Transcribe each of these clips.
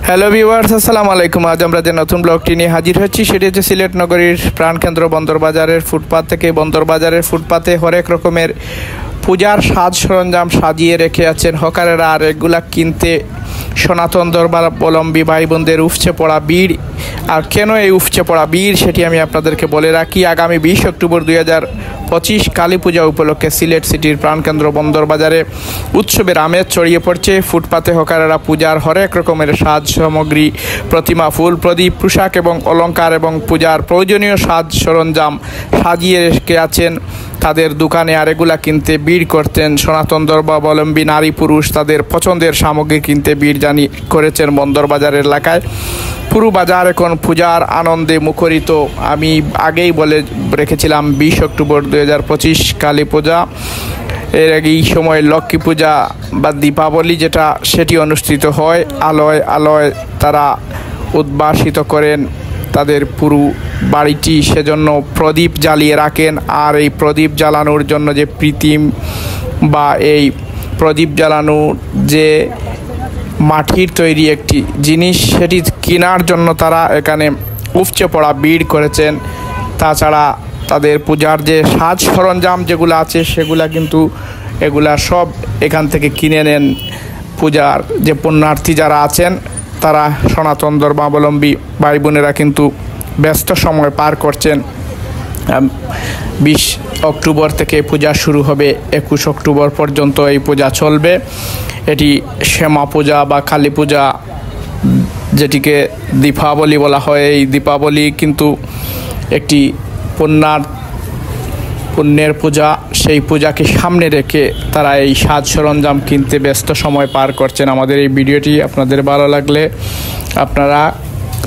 Hello viewers, আসসালামু আলাইকুম। আজ আমরা যে নতুন ব্লগটি নিয়ে হাজির হচ্ছি সেটি হচ্ছে সিলেট নগরীর প্রাণকেন্দ্র বন্দরবাজারের ফুটপাত থেকে। বন্দরবাজারের ফুটপাতে হরেক রকমের পূজার সাজ সরঞ্জাম সাজিয়ে রেখে আছেন হকারেরা, আর এগুলা কিনতে সনাতন ধর্মাবলম্বী ভাই বোনদের উপচে পড়া ভিড়। আর কেন এই উপচে পড়া ভিড় সেটি আমি আপনাদেরকে বলে রাখি। আগামী 20 অক্টোবর 2025 কালী পূজা উপলক্ষে সিলেট সিটির প্রাণকেন্দ্র বন্দরবাজারে উৎসবের আমেজ ছড়িয়ে পড়ছে। ফুটপাতে হকারেরা পূজার হরেক রকমের সাজ সামগ্রী, প্রতিমা, ফুল, প্রদীপ, পোশাক এবং অলংকার এবং পূজার প্রয়োজনীয় সাজ সরঞ্জাম সাজিয়ে রেখে আছেন তাদের দোকানে। আর এগুলা কিনতে ভিড় করতেন সনাতন ধর্মাবলম্বী নারী পুরুষ তাদের পছন্দের সামগ্রী কিনতে ভিড় করেছেন বন্দরবাজার এলাকায়। পুরো বাজার এখন পূজার আনন্দে মুখরিত। আমি আগেই বলে রেখেছিলাম 20 অক্টোবর 2025 কালী পূজা, এর আগে এই সময় লক্ষ্মী পূজা বা দীপাবলি যেটা সেটি অনুষ্ঠিত হয়। আলোয় আলোয় তারা উদ্ভাসিত করেন তাদের পুরো বাড়িটি, সেজন্য প্রদীপ জ্বালিয়ে রাখেন। আর এই প্রদীপ জ্বালানোর জন্য যে প্রীতিম বা এই প্রদীপ জ্বালানোর যে মাটির তৈরি একটি জিনিস সেটি কেনার জন্য তারা এখানে উপচে পড়া ভিড় করেছেন। তাছাড়া তাদের পূজার যে সাজ সরঞ্জাম যেগুলো আছে সেগুলা কিন্তু এগুলা সব এখান থেকে কিনে নেন। পূজার যে পুণ্যার্থী যারা আছেন তারা সনাতন ধর্মাবলম্বী ভাই বোনেরা কিন্তু ব্যস্ত সময় পার করছেন। 20 অক্টোবর থেকে পূজা শুরু হবে, 21 অক্টোবর পর্যন্ত এই পূজা চলবে। এটি শ্যামা পূজা বা কালী পূজা, যেটিকে দীপাবলি বলা হয়। এই দীপাবলি কিন্তু একটি পুণ্যের পূজা, সেই পূজাকে সামনে রেখে তারা এই সাজ সরঞ্জাম কিনতে ব্যস্ত সময় পার করছেন। আমাদের এই ভিডিওটি আপনাদের ভালো লাগলে আপনারা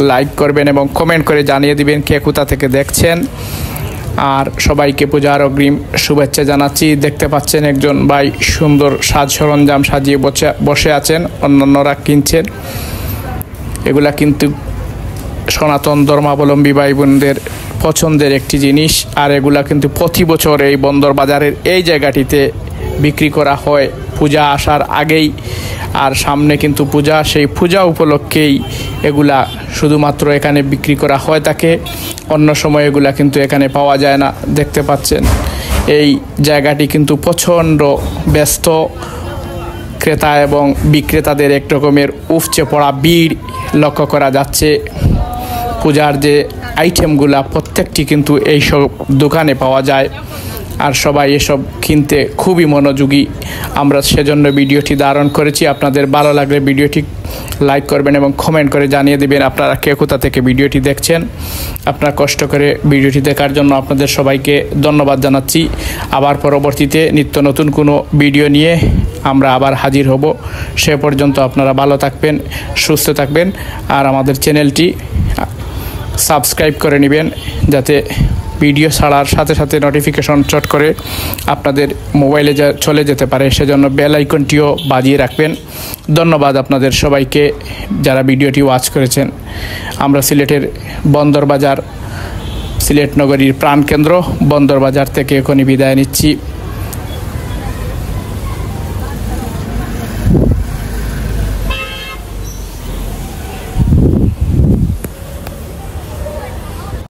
লাইক করবেন এবং কমেন্ট করে জানিয়ে দিবেন কে কোথা থেকে দেখছেন। আর সবাইকে পূজার অগ্রিম শুভেচ্ছা জানাচ্ছি। দেখতে পাচ্ছেন একজন ভাই সুন্দর সাজ সরঞ্জাম সাজিয়ে বসে আছেন, অন্যান্যরা কিনছেন। এগুলা কিন্তু সনাতন ধর্মাবলম্বী ভাই বোনদের পছন্দের একটি জিনিস। আর এগুলা কিন্তু প্রতি বছর এই বন্দরবাজারের এই জায়গাটিতে বিক্রি করা হয় পূজা আসার আগেই। আর সামনে কিন্তু পূজা, সেই পূজা উপলক্ষেই এগুলা শুধুমাত্র এখানে বিক্রি করা হয় থাকে, অন্য সময় এগুলা কিন্তু এখানে পাওয়া যায় না। দেখতে পাচ্ছেন এই জায়গাটি কিন্তু প্রচণ্ড ব্যস্ত। ক্রেতা এবং বিক্রেতাদের এক রকমের উপচে পড়া ভিড় লক্ষ্য করা যাচ্ছে। পূজার যে আইটেমগুলা প্রত্যেকটি কিন্তু এইসব দোকানে পাওয়া যায়, আর সবাই এসব কিনতে খুবই মনোযোগী। আমরা সেজন্য ভিডিওটি ধারণ করেছি। আপনাদের ভালো লাগলে ভিডিওটি লাইক করবেন এবং কমেন্ট করে জানিয়ে দেবেন আপনারা কে কোথা থেকে ভিডিওটি দেখছেন। আপনারা কষ্ট করে ভিডিওটি দেখার জন্য আপনাদের সবাইকে ধন্যবাদ জানাচ্ছি। আবার পরবর্তীতে নিত্য নতুন কোনো ভিডিও নিয়ে আমরা আবার হাজির হব। সে পর্যন্ত আপনারা ভালো থাকবেন, সুস্থ থাকবেন, আর আমাদের চ্যানেলটি সাবস্ক্রাইব করে নেবেন যাতে ভিডিও ছাড়ার সাথে সাথে নোটিফিকেশন চট করে আপনাদের মোবাইলে চলে যেতে পারে। সেজন্য বেল আইকনটিও বাজিয়ে রাখবেন। ধন্যবাদ আপনাদের সবাইকে যারা ভিডিওটি ওয়াচ করেছেন। আমরা সিলেটের বন্দরবাজার, সিলেট নগরীর প্রাণকেন্দ্র বন্দরবাজার থেকে এখনই বিদায় নিচ্ছি।